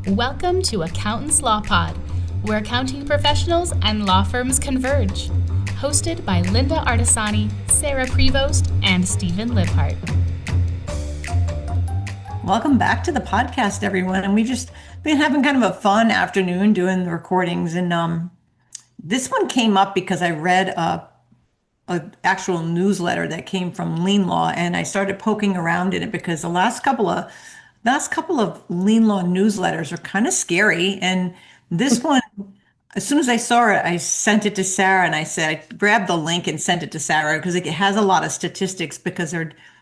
Welcome to Accountants Law Pod, where accounting professionals and law firms converge. Hosted by Linda Artisani, Sarah Prevost, and Stephen Libhart. Welcome back to the podcast, everyone. And we've just been having kind of a fun afternoon doing the recordings. And this one came up because I read a actual newsletter that came from Lien Law, and I started poking around in it because the last couple of Lien Law newsletters are kind of scary. And this one, as soon as I saw it, I sent it to Sarah, and I said, I grabbed the link and sent it to Sarah because it has a lot of statistics because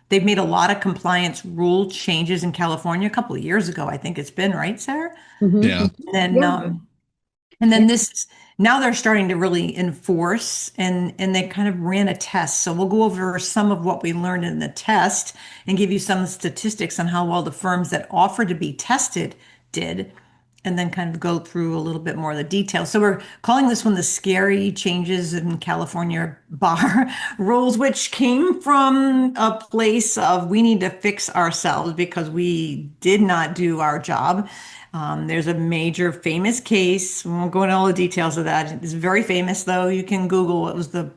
they've made a lot of compliance rule changes in California a couple of years ago. I think it's been, right, Sarah? Mm-hmm. Yeah. And then now they're starting to really enforce, and they kind of ran a test. So we'll go over some of what we learned in the test and give you some statistics on how well the firms that offered to be tested did, and then kind of go through a little bit more of the details. So we're calling this one the scary changes in California bar rules, which came from a place of we need to fix ourselves because we did not do our job. There's a major famous case. We won't go into all the details of that. It's very famous, though. You can Google what was the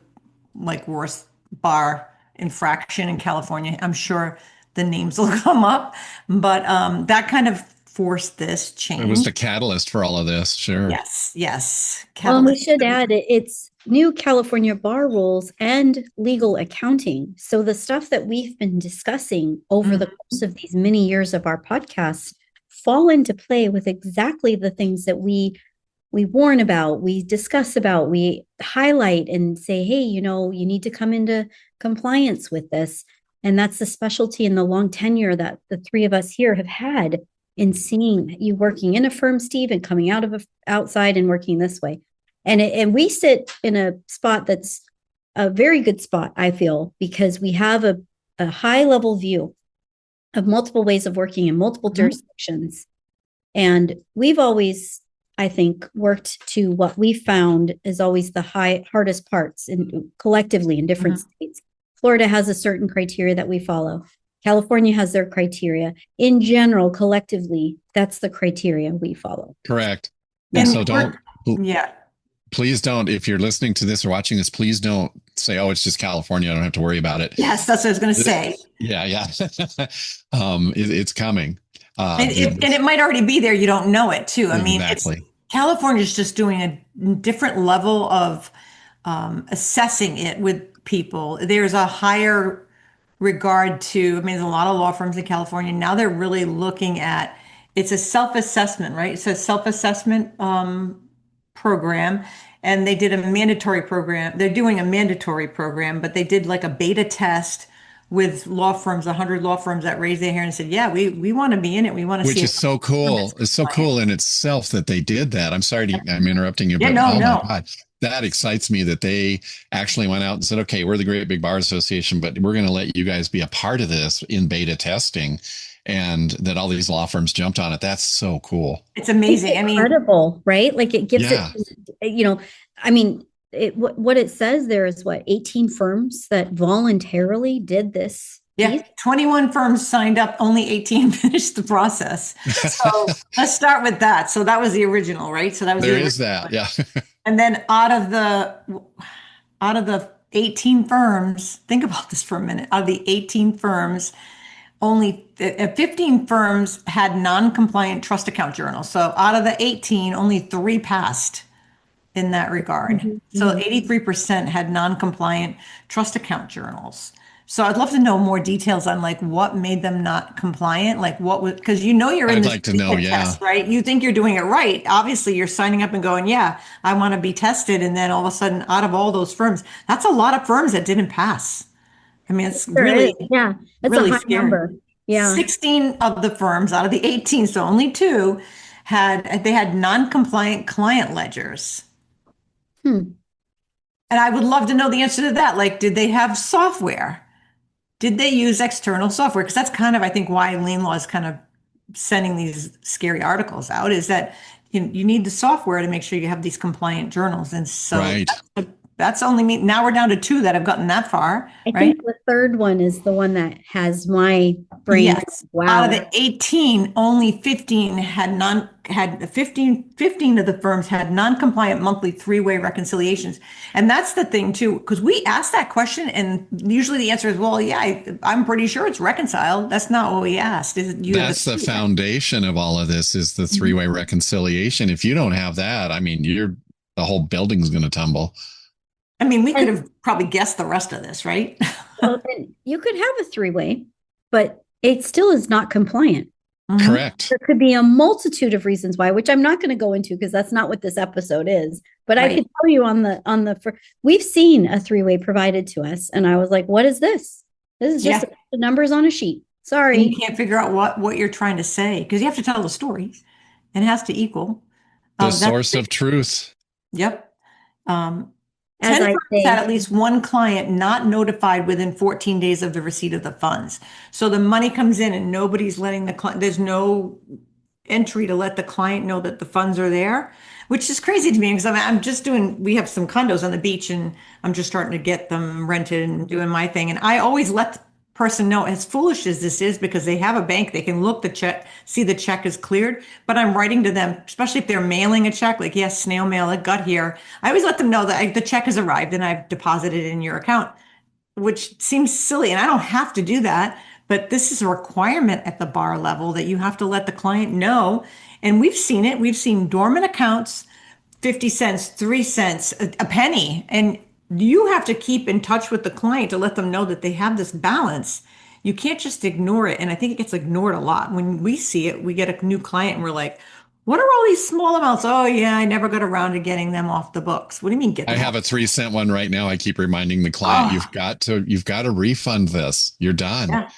worst bar infraction in California. I'm sure the names will come up, but that kind of forced this change. It was the catalyst for all of this. Sure. Yes. Well, we should add it's new California bar rules and legal accounting. So the stuff that we've been discussing over the course of these many years of our podcast fall into play with exactly the things that we warn about, we discuss about, we highlight and say, hey, you need to come into compliance with this. And that's the specialty and the long tenure that the three of us here have had in seeing you working in a firm, Steve, and coming outside and working this way. And we sit in a spot that's a very good spot, I feel, because we have a high level view of multiple ways of working in multiple jurisdictions. And we've always, I think, worked to what we found is always the hardest parts collectively in different states. Florida has a certain criteria that we follow. California has their criteria. In general, collectively, that's the criteria we follow. Correct. And so please don't, if you're listening to this or watching this, please don't say, oh, it's just California, I don't have to worry about it. Yes, that's what I was going to say. Yeah. It's coming. And it might already be there. You don't know it, too. I mean, exactly. California is just doing a different level of assessing it with people. There's a higher regard to, there's a lot of law firms in California. Now they're really looking at, it's a self-assessment, right? It's a self-assessment program. And they did a mandatory program. They're doing a mandatory program, but they did like a beta test with law firms, 100 law firms that raised their hand and said, yeah, we want to be in it. We want to see it. Which is so cool. It's so cool in itself that they did that. I'm sorry I'm interrupting you, but no. My God, that excites me that they actually went out and said, okay, we're the Great Big Bar Association, but we're going to let you guys be a part of this in beta testing, and that all these law firms jumped on it. That's so cool. It's amazing. It's incredible, right? Like it gives what it says there is 18 firms that voluntarily did this. Yeah, 21 firms signed up, only 18 finished the process. So let's start with that. So that was the original, right? So that was there is that, yeah. And then out of the 18 firms, think about this for a minute. Out of the 18 firms, only 15 firms had non-compliant trust account journals. So out of the 18, only 3 passed in that regard. So 83% had non-compliant trust account journals. So I'd love to know more details on what made them not compliant, because you're in I'd this like to know, test, right? You think you're doing it right. Obviously, you're signing up and going, yeah, I want to be tested. And then all of a sudden, out of all those firms, that's a lot of firms that didn't pass. It's really, that's really a high scary. number. Yeah. 16 of the firms out of the 18, so only 2 had non-compliant client ledgers. And I would love to know the answer to that. Did they have software? Did they use external software? Because that's kind of, I think, why Lien Law is kind of sending these scary articles out, is that you need the software to make sure you have these compliant journals. And so that's only me. Now we're down to 2 that have gotten that far, I right? think the third one is the one that has my brain. Yes. Wow. Out of the 18, only 15 had 15 of the firms had non-compliant monthly three-way reconciliations. And that's the thing too, because we asked that question and usually the answer is, well, yeah, I'm pretty sure it's reconciled. That's not what we asked. That's the foundation of all of this is the three-way reconciliation. If you don't have that, I mean, the whole building's going to tumble. I mean, we could have probably guessed the rest of this, right? Well, you could have a three-way, but it still is not compliant. Correct. There could be a multitude of reasons why, which I'm not going to go into because that's not what this episode is. But right. I can tell you we've seen a three-way provided to us, and I was like, "What is this? This is just the numbers on a sheet." Sorry, and you can't figure out what you're trying to say because you have to tell the story, and it has to equal the source of truth. Yep. 10 firms had at least one client not notified within 14 days of the receipt of the funds. So the money comes in and nobody's letting the client, there's no entry to let the client know that the funds are there, which is crazy to me because we have some condos on the beach and I'm just starting to get them rented and doing my thing. And I always let the person know, as foolish as this is, because they have a bank, they can look the check, see the check is cleared, but I'm writing to them, especially if they're mailing a check, like, yes, snail mail, it got here. I always let them know that the check has arrived and I've deposited it in your account, which seems silly. And I don't have to do that, but this is a requirement at the bar level that you have to let the client know. And we've seen it. We've seen dormant accounts, 50 cents, 3 cents, a penny. And you have to keep in touch with the client to let them know that they have this balance. You can't just ignore it. And I think it gets ignored a lot. When we see it, we get a new client and we're like, what are all these small amounts? Oh, yeah, I never got around to getting them off the books. What do you mean get them? I have a 3-cent one right now. I keep reminding the client, you've got to refund this. You're done. Yeah.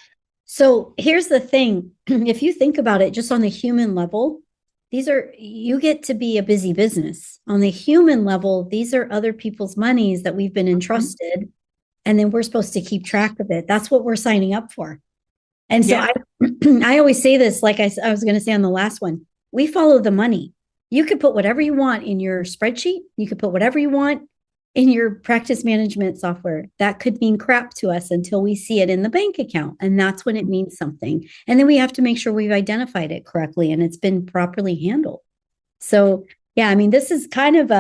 So here's the thing. If you think about it just on the human level, you get to be a busy business. On the human level, these are other people's monies that we've been entrusted, and then we're supposed to keep track of it. That's what we're signing up for. And so I always say this, like I was going to say on the last one, we follow the money. You could put whatever you want in your spreadsheet. You could put whatever you want in your practice management software. That could mean crap to us until we see it in the bank account. And that's when it means something. And then we have to make sure we've identified it correctly and it's been properly handled. So yeah, I mean, this is kind of,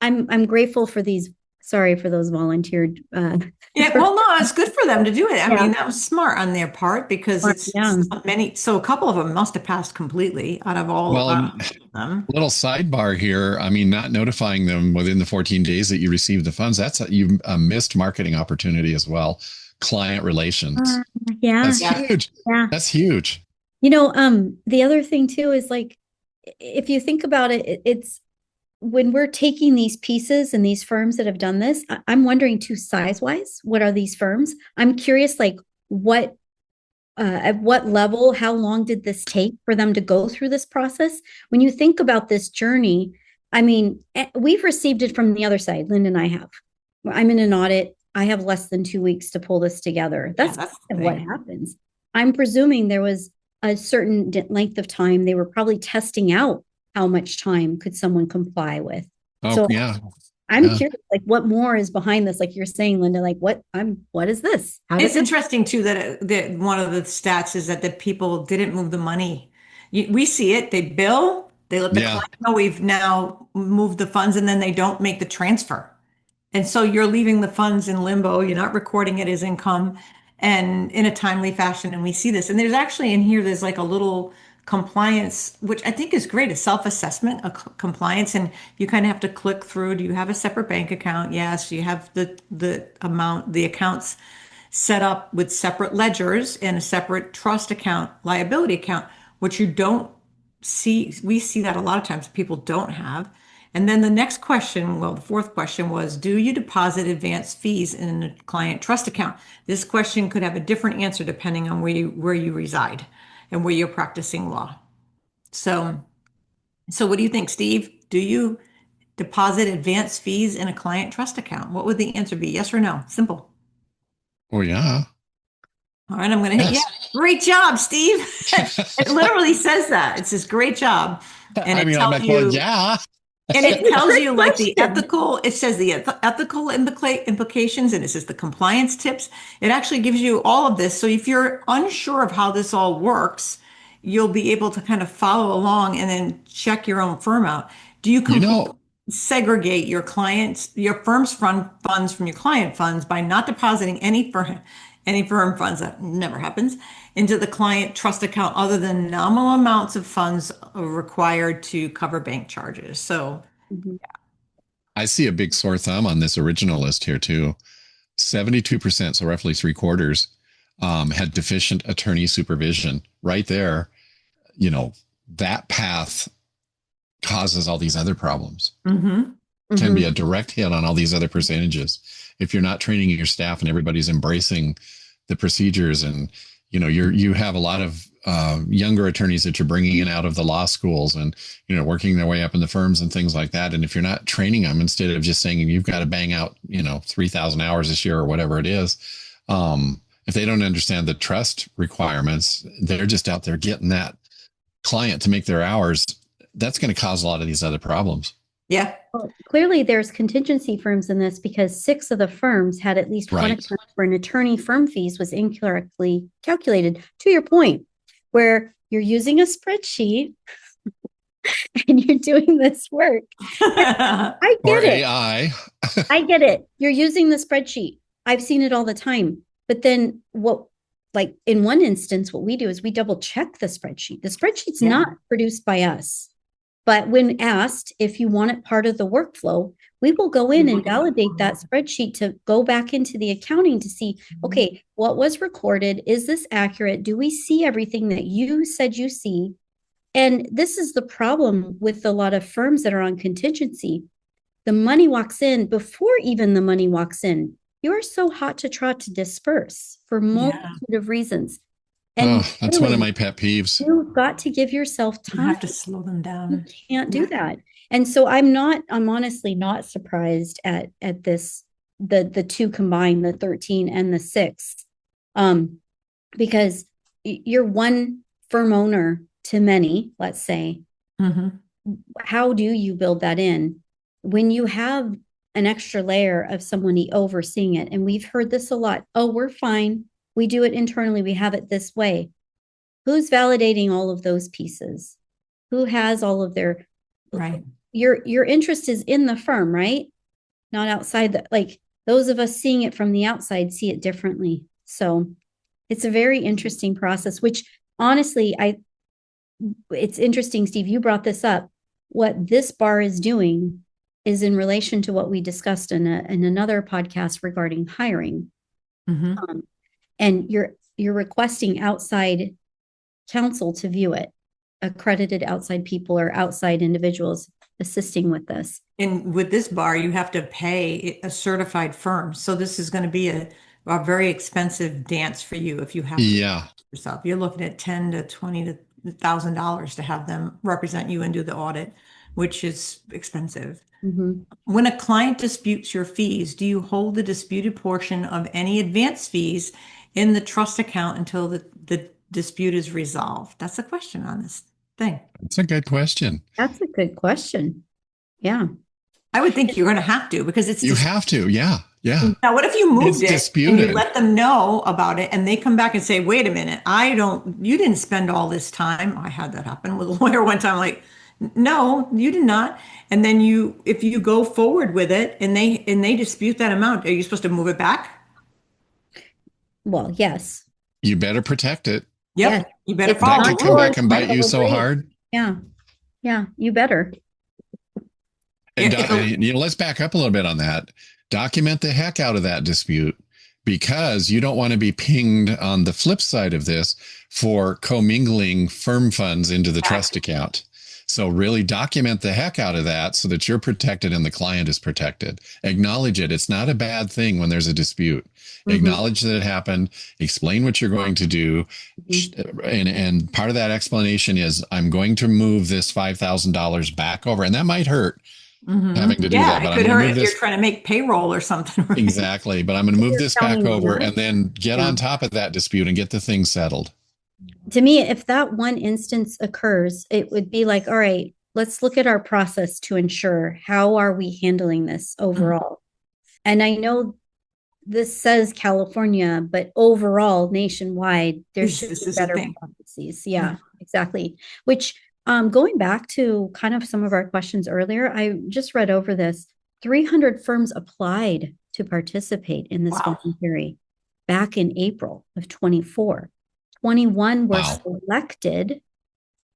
I'm grateful for these. Sorry for those volunteered. Yeah, well, no, it's good for them to do it. I mean, that was smart on their part because it's not many. So a couple of them must have passed completely out of all of them. Little sidebar here. I mean, not notifying them within the 14 days that you received the funds, that's you missed marketing opportunity as well. Client relations. That's huge. Yeah. That's huge. You know, the other thing too is like, if you think about it, it's, when we're taking these pieces and these firms that have done this, I'm wondering too, size-wise, what are these firms? I'm curious, like at what level, how long did this take for them to go through this process? When you think about this journey, I mean, we've received it from the other side. Linda and I have. I'm in an audit. I have less than 2 weeks to pull this together. That's what happens. I'm presuming there was a certain length of time. They were probably testing out how much time could someone comply with. I'm curious, like what more is behind this? Like you're saying, Linda, like what is this? It's interesting too that one of the stats is that the people didn't move the money. We see it. They bill, they let the client know we've now moved the funds, and then they don't make the transfer. And so you're leaving the funds in limbo. You're not recording it as income and in a timely fashion. And we see this. And there's actually in here, there's like a little compliance, which I think is great, a self-assessment of compliance. And you kind of have to click through. Do you have a separate bank account? Yes. You have the accounts set up with separate ledgers and a separate trust account, liability account, which you don't see. We see that a lot of times people don't have. And then the next question, the fourth question was, do you deposit advance fees in a client trust account? This question could have a different answer depending on where you reside and where you're practicing law. So what do you think, Steve? Do you deposit advance fees in a client trust account? What would the answer be? Yes or no? Simple. Oh, yeah. All right, I'm going to hit Great job, Steve. It literally says that. It says, great job. And I'm like, well, yeah. And it tells you like the Question. ethical, it says the ethical implications, and it says the compliance tips. It actually gives you all of this. So if you're unsure of how this all works, you'll be able to kind of follow along and then check your own firm out. Do you You know, segregate your clients, your firm's funds from your client funds by not depositing any firm funds, that never happens, into the client trust account other than nominal amounts of funds required to cover bank charges. So Mhm. I see a big sore thumb on this original list here too. 72%, so roughly three quarters, had deficient attorney supervision. Right there, that path causes all these other problems. mhm. Can be Mhm. a direct hit on all these other percentages. If you're not training your staff and everybody's embracing the procedures, and you have a lot of younger attorneys that you're bringing in out of the law schools and working their way up in the firms and things like that. And if you're not training them, instead of just saying you've got to bang out 3,000 hours this year or whatever it is, if they don't understand the trust requirements, they're just out there getting that client to make their hours. That's going to cause a lot of these other problems. Yeah. Well, clearly, there's contingency firms in this because 6 of the firms had at least one Right. account where an attorney firm fees was incorrectly calculated. To your point, where you're using a spreadsheet and you're doing this work. I Or get it. AI. I get it. You're using the spreadsheet. I've seen it all the time. But then like in one instance, what we do is we double check the spreadsheet. The spreadsheet's Yeah. not produced by us. But when asked if you want it part of the workflow, we will go in and validate that spreadsheet to go back into the accounting to see, okay, what was recorded? Is this accurate? Do we see everything that you said you see? And this is the problem with a lot of firms that are on contingency. The money walks in before even the money walks in. You're so hot to trot to disperse for multitude of reasons. And That's one of really, my pet peeves. you've got to give yourself You time. have to slow them You down. can't do that. And so I'm honestly not surprised at this, the 2 combined, the 13 and the 6. Because you're one firm owner to many, let's say. Mhm. How do you build that in when you have an extra layer of somebody overseeing it? And we've heard this a lot. Oh, we're fine. We do it internally. We have it this way. Who's validating all of those pieces? Who has all of their, Right. your interest is in the firm, right? Not outside like those of us seeing it from the outside see it differently. So it's a very interesting process, which honestly, it's interesting, Steve, you brought this up. What this bar is doing is in relation to what we discussed in another podcast regarding hiring. Mhm. And you're requesting outside counsel to view it, accredited outside people or outside individuals assisting with this. And with this bar, you have to pay a certified firm. So this is going to be a very expensive dance for you if you have to Yeah. yourself. You're looking at $10 to $20,000 to have them represent you and do the audit, which is expensive. Mhm. When a client disputes your fees, do you hold the disputed portion of any advance fees in the trust account until the dispute is resolved? That's a question on this thing. That's a good question. That's a good question. Yeah. I would think you're going to have to because it's You have to. Yeah. Yeah. now, what if you moved It's it and disputed. you let them know about it and they come back and say, wait a minute, you didn't spend all this time. I had that happen with a lawyer one time, like, no, you did not. And then if you go forward with it and they dispute that amount, are you supposed to move it back? Well, yes. You better protect it. Yep. Yeah. You better It's follow That not could come back yours. and bite you so Agree. hard. Yeah. Yeah. You better. And Yeah. let's back up a little bit on that. Document the heck out of that dispute, because you don't want to be pinged on the flip side of this for commingling firm funds into the trust account. So really document the heck out of that so that you're protected and the client is protected. Acknowledge it. It's not a bad thing when there's a dispute. Mhm. Acknowledge that it happened. Explain what you're going to do. And part of that explanation is, I'm going to move this $5,000 back over. And that might hurt having to do that. It But could I'm hurt going to if move you're this. trying to make payroll or something. Right? Exactly. But I'm going to move You're this back telling them over that. and then get on top of that dispute and get the thing settled. To me, if that one instance occurs, it would be like, all right, let's look at our process to ensure how are we handling this overall. And I know this says California, but overall nationwide, there should This be is a better thing. processes. Yeah, exactly. Which going back to kind of some of our questions earlier, I just read over this. 300 firms applied to participate in this Wow. voluntary back in April of 24. 21 were Wow. selected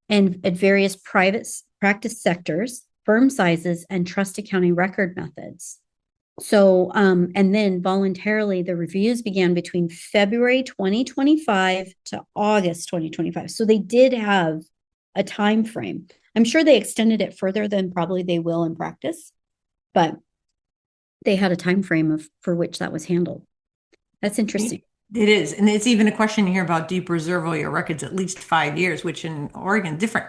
and at various private practice sectors, firm sizes, and trust accounting record methods. So, and then voluntarily, the reviews began between February 2025 to August 2025. So they did have a time frame. I'm sure they extended it further than probably they will in practice, but they had a time frame for which that was handled. That's interesting. It is. And it's even a question here about, do you preserve all your records at least 5 years, which in Oregon, different.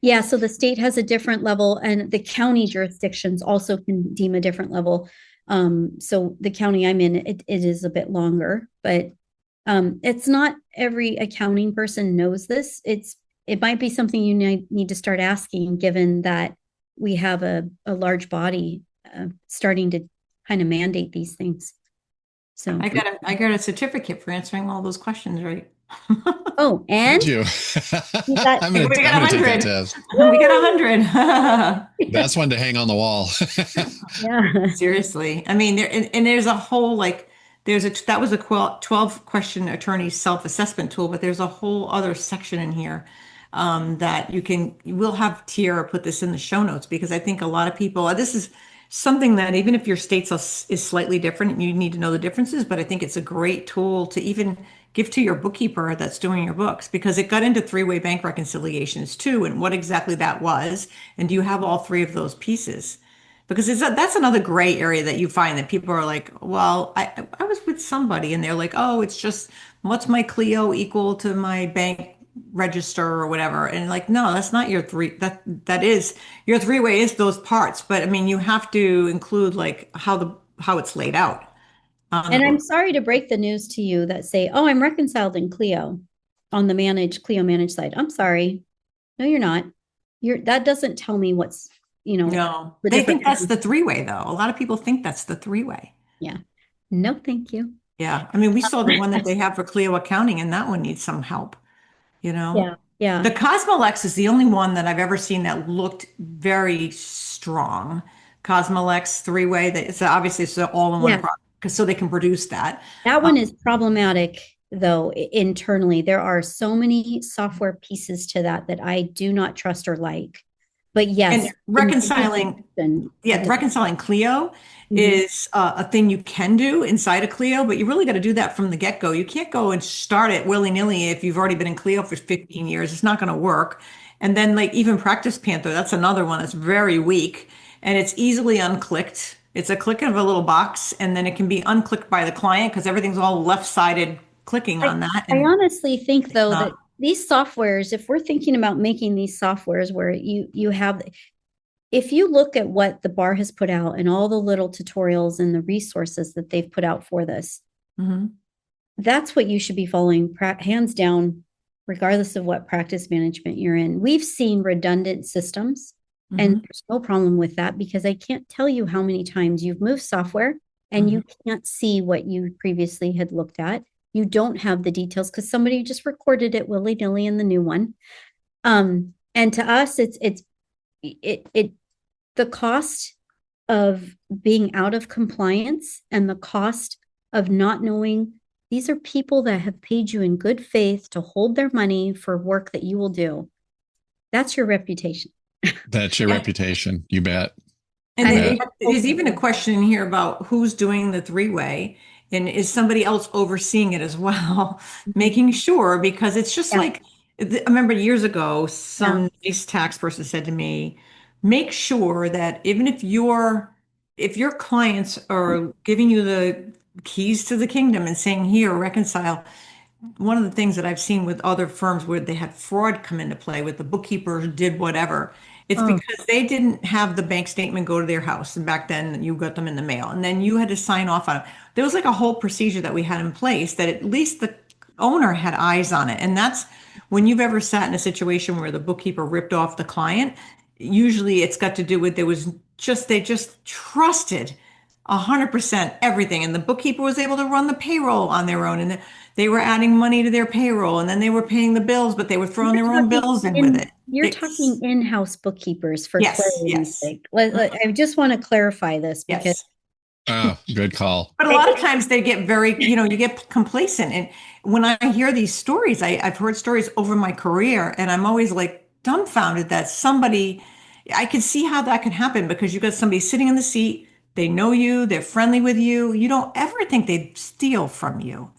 Yeah, so the state has a different level, and the county jurisdictions also can deem a different level. So the county I'm in, it is a bit longer, but it's not every accounting person knows this. It might be something you need to start asking, given that we have a large body starting to kind of mandate these things. So I got a certificate for answering all those questions, right? oh, and Did you? got- I'm gonna We got take that 100. test. We got 100. That's one to hang on the wall. yeah. Seriously. I mean, there's a whole that was a 12 question attorney self-assessment tool, but there's a whole other section in here that we'll have Tiara put this in the show notes, because I think a lot of people, this is something that even if your state is slightly different, you need to know the differences, but I think it's a great tool to even give to your bookkeeper that's doing your books, because it got into three-way bank reconciliations too, and what exactly that was, and do you have all three of those pieces? Because that's another gray area that you find, that people are like, well, I was with somebody and they're like, oh, it's just, what's my Clio equal to my bank register or whatever. And like, no, that's not your that is your three-way is those parts. But I mean, you have to include like how it's laid out. And I'm sorry to break the news to you that say, oh, I'm reconciled in Clio on the Clio managed side. I'm sorry. No, you're not. That doesn't tell me what's, no, they think that's the three-way though. A lot of people think that's the three-way. Yeah. No, thank you. Yeah. I mean, we saw the one that they have for Clio accounting, and that one needs some help, Yeah. Yeah. The Cosmolex is the only one that I've ever seen that looked very strong. Cosmolex three-way, it's obviously it's an all-in-one product, so they can produce that. That one is problematic though internally. There are so many software pieces to that I do not trust or like. But yes, and reconciling Clio is a thing you can do inside of Clio, but you really got to do that from the get-go. You can't go and start it willy-nilly if you've already been in Clio for 15 years. It's not going to work. And then like even Practice Panther, that's another one that's very weak, and it's easily unclicked. It's a click of a little box, and then it can be unclicked by the client because everything's all left-sided clicking on that. I honestly think though that these softwares, if we're thinking about making these softwares where you have, if you look at what the bar has put out and all the little tutorials and the resources that they've put out for this, that's what you should be following hands down, regardless of what practice management you're in. We've seen redundant systems, and there's no problem with that, because I can't tell you how many times you've moved software and you can't see what you previously had looked at. You don't have the details because somebody just recorded it willy-nilly in the new one. And to us, it's the cost of being out of compliance and the cost of not knowing. These are people that have paid you in good faith to hold their money for work that you will do. That's your reputation. That's your reputation. You bet. And there's even a question in here about who's doing the three-way. And is somebody else overseeing it as well, making sure, because it's just like, I remember years ago, some nice tax person said to me, make sure that even if your clients are giving you the keys to the kingdom and saying, here, reconcile. One of the things that I've seen with other firms where they had fraud come into play, with the bookkeeper did whatever, it's because they didn't have the bank statement go to their house. And back then you got them in the mail, and then you had to sign off on it. There was like a whole procedure that we had in place that at least the owner had eyes on it. And that's when you've ever sat in a situation where the bookkeeper ripped off the client, usually it's got to do with they just trusted 100% everything. And the bookkeeper was able to run the payroll on their own. And they were adding money to their payroll, and then they were paying the bills, but they were throwing their own bills in with it. You're talking in-house bookkeepers for Yes, clarity's yes. sake. I just want to clarify this because Yes. Oh, good call. But a lot of times they get very, you get complacent. And when I hear these stories, I've heard stories over my career, and I'm always like dumbfounded that I can see how that can happen, because you got somebody sitting in the seat, they know you, they're friendly with you. You don't ever think they'd steal from you.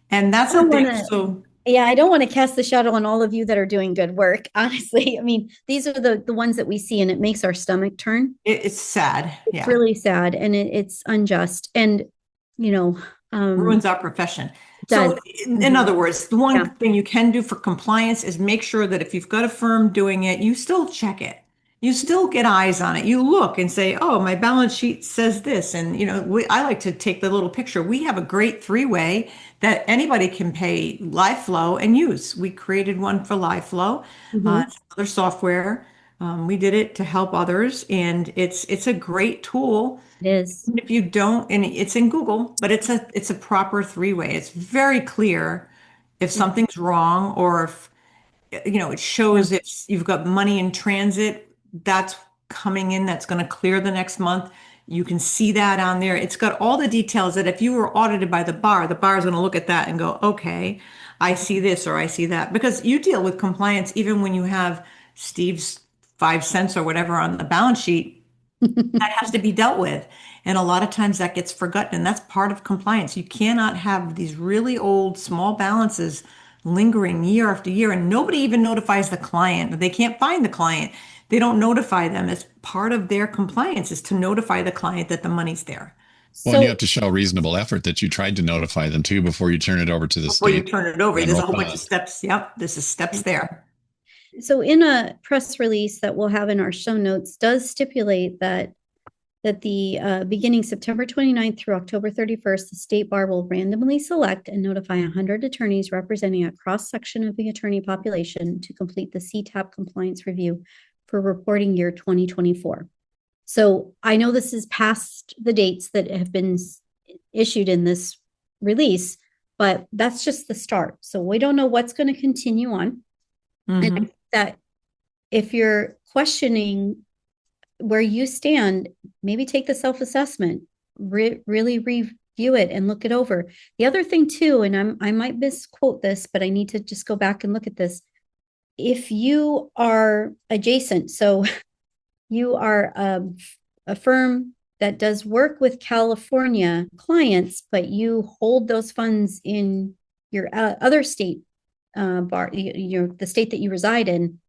And that's the thing. Yeah, I don't want to cast the shadow on all of you that are doing good work. Honestly, I mean, these are the ones that we see, and it makes our stomach turn. It's sad. It's really sad, and it's unjust, and ruins our profession. So in other words, the one thing you can do for compliance is make sure that if you've got a firm doing it, you still check it. You still get eyes on it. You look and say, oh, my balance sheet says this. And, I like to take the little picture. We have a great 3-way that anybody can pay LiveFlow and use. We created one for LiveFlow. It's other software. We did it to help others, and it's a great tool. It is. And if you don't, and it's in Google, but it's a proper 3-way. It's very clear if something's wrong, or if it shows if you've got money in transit that's coming in that's going to clear the next month. You can see that on there. It's got all the details that if you were audited by the bar is going to look at that and go, okay, I see this or I see that. Because you deal with compliance even when you have Steve's 5 cents or whatever on the balance sheet, that has to be dealt with. And a lot of times that gets forgotten, and that's part of compliance. You cannot have these really old small balances lingering year after year, and nobody even notifies the client. They can't find the client. They don't notify them. As part of their compliance is to notify the client that the money's there. Well, and you have to show reasonable effort that you tried to notify them too before you turn it over to the state. Before you turn it over, there's a whole bunch of steps. Yep, there's steps there. So in a press release that we'll have in our show notes does stipulate that the beginning September 29th through October 31st, the state bar will randomly select and notify 100 attorneys representing a cross-section of the attorney population to complete the CTAP compliance review for reporting year 2024. So I know this is past the dates that have been issued in this release, but that's just the start. So we don't know what's going to continue on. And I think that if you're questioning where you stand, maybe take the self-assessment, really review it and look it over. The other thing too, and I might misquote this, but I need to just go back and look at this. If you are adjacent, so you are a firm that does work with California clients, but you hold those funds in your other state bar, the state that you reside in,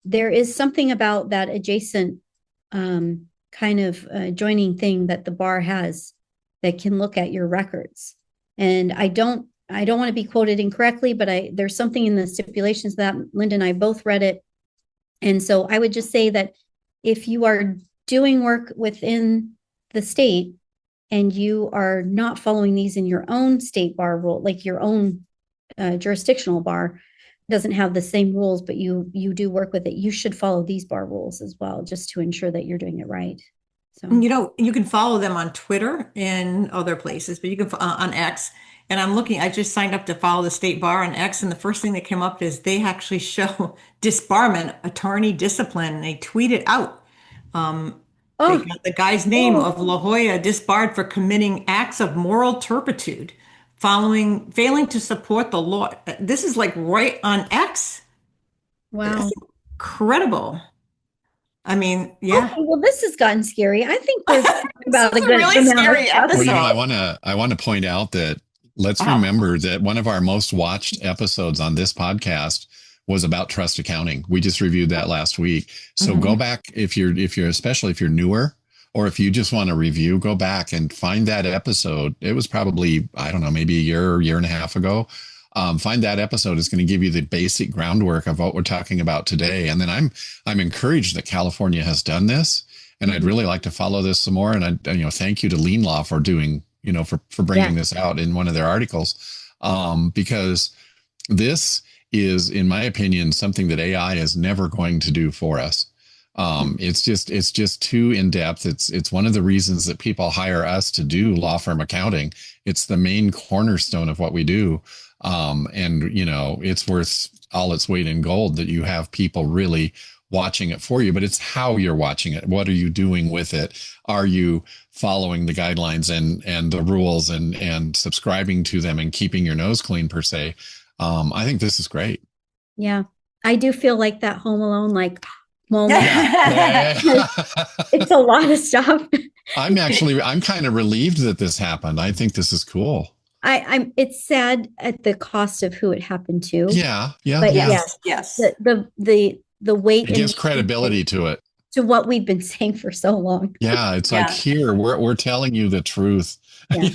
there is something about that adjacent kind of joining thing that the bar has that can look at your records. And I don't want to be quoted incorrectly, but there's something in the stipulations that Linda and I both read it. And so I would just say that if you are doing work within the state and you are not following these in your own state bar rule, like your own jurisdictional bar doesn't have the same rules, but you do work with it, you should follow these bar rules as well, just to ensure that you're doing it right. So you can follow them on Twitter and other places, but you can on X. And I just signed up to follow the state bar on X, and the first thing that came up is they actually show disbarment, attorney discipline, and they tweet it out. They got the guy's name of La Jolla disbarred for committing acts of moral turpitude, failing to support the law. This is like right on X. Wow. That's incredible. I mean, yeah. Okay, well, this has gotten scary. I think we're about a good really scary episode. Well, I want to point out that let's remember that one of our most watched episodes on this podcast was about trust accounting. We just reviewed that last week. So go back if you're especially if you're newer, or if you just want to review, go back and find that episode. It was probably, I don't know, maybe a year and a half ago. Find that episode. Is going to give you the basic groundwork of what we're talking about today. And then I'm encouraged that California has done this, and I'd really like to follow this some more. And thank you to Lean Law for doing, for bringing this out in one of their articles, because this is, in my opinion, something that AI is never going to do for us. It's just too in depth. It's one of the reasons that people hire us to do law firm accounting. It's the main cornerstone of what we do. And it's worth all its weight in gold that you have people really watching it for you, but it's how you're watching it. What are you doing with it? Are you following the guidelines and the rules and subscribing to them and keeping your nose clean per se? I think this is great. Yeah. I do feel like that Home Alone, like, moment. Yeah. It's a lot of stuff. I'm kind of relieved that this happened. I think this is cool. It's sad at the cost of who it happened to. Yeah. But Yes. The weight It gives credibility to it. To what we've been saying for so long. Yeah. It's like, here, we're telling you the truth. Yeah.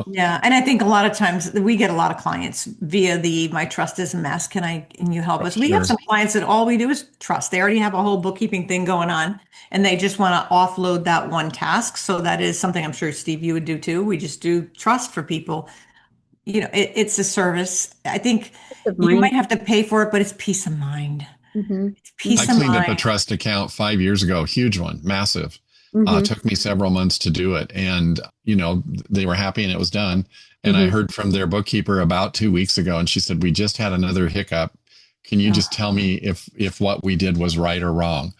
Yeah. And I think a lot of times we get a lot of clients via my trust is a mess. Can you help us? We have some clients that all we do is trust. They already have a whole bookkeeping thing going on and they just want to offload that one task. So that is something I'm sure, Steve, you would do too. We just do trust for people. It's a service. I think you might have to pay for it, but it's peace of mind. Mm-hmm. It's peace I of cleaned mind. up a trust account 5 years ago, huge one, massive. Mm-hmm. Took me several months to do it. And, they were happy and it was done. And I heard from their bookkeeper about 2 weeks ago and she said, we just had another hiccup. Can you just tell me if what we did was right or wrong?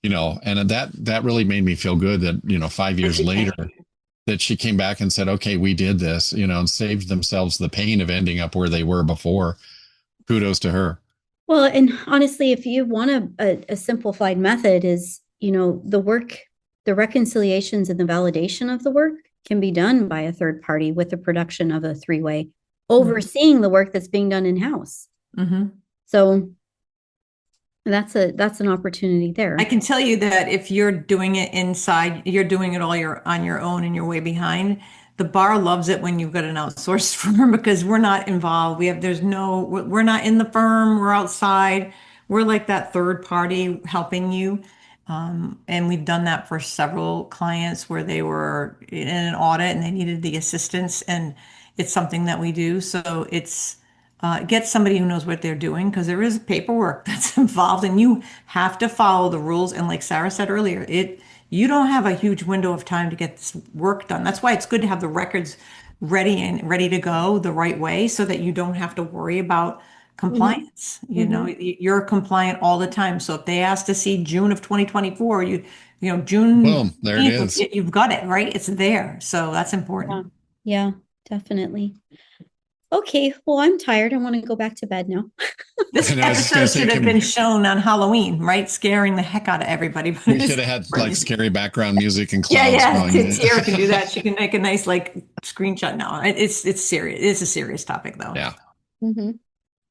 And that really made me feel good that, 5 years later, that she came back and said, okay, we did this, and saved themselves the pain of ending up where they were before. Kudos to her. Well, and honestly, if you want a simplified method is, the work, the reconciliations and the validation of the work can be done by a third party with the production of a three-way, overseeing the work that's being done in-house. Mm-hmm. So that's an opportunity there. I can tell you that if you're doing it inside, you're doing it all on your own and you're way behind. The bar loves it when you've got an outsourced firm because we're not involved. We're not in the firm. We're outside. We're like that third party helping you. And we've done that for several clients where they were in an audit and they needed the assistance, and it's something that we do. So it's get somebody who knows what they're doing because there is paperwork that's involved and you have to follow the rules. And like Sarah said earlier, you don't have a huge window of time to get this work done. That's why it's good to have the records ready to go the right way so that you don't have to worry about compliance. You're compliant all the time. So if they ask to see June of 2024, June, boom, there it is. You've got it, right? It's there. So that's important. Yeah, definitely. Okay, well, I'm tired. I want to go back to bed now. This episode should have been shown on Halloween, right? Scaring the heck out of everybody. We should have had like scary background music and clouds going. Tara can do that. She can make a nice screenshot now. It's serious. It's a serious topic though. Yeah. Mm-hmm.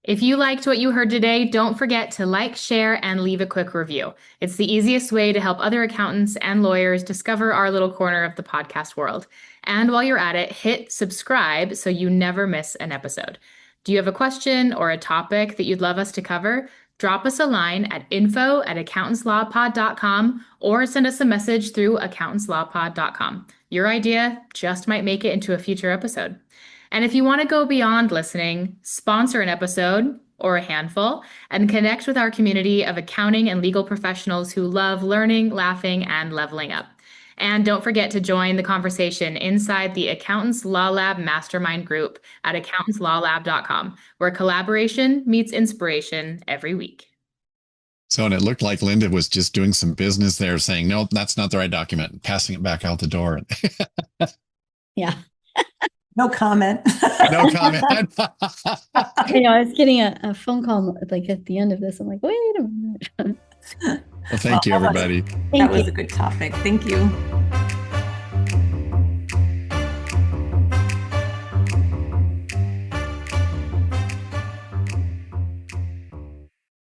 If you liked what you heard today, don't forget to like, share, and leave a quick review. It's the easiest way to help other accountants and lawyers discover our little corner of the podcast world. And while you're at it, hit subscribe so you never miss an episode. Do you have a question or a topic that you'd love us to cover? Drop us a line at info@accountantslawpod.com or send us a message through accountantslawpod.com. Your idea just might make it into a future episode. And if you want to go beyond listening, sponsor an episode or a handful and connect with our community of accounting and legal professionals who love learning, laughing, and leveling up. And don't forget to join the conversation inside the Accountants Law Lab Mastermind group at accountantslawlab.com, where collaboration meets inspiration every week. So, and it looked like Linda was just doing some business there saying, no, that's not the right document, passing it back out the door. Yeah. No comment. No comment. I was getting a phone call like at the end of this. I'm like, wait a minute. Well, thank you, everybody. That was a good topic. Thank you.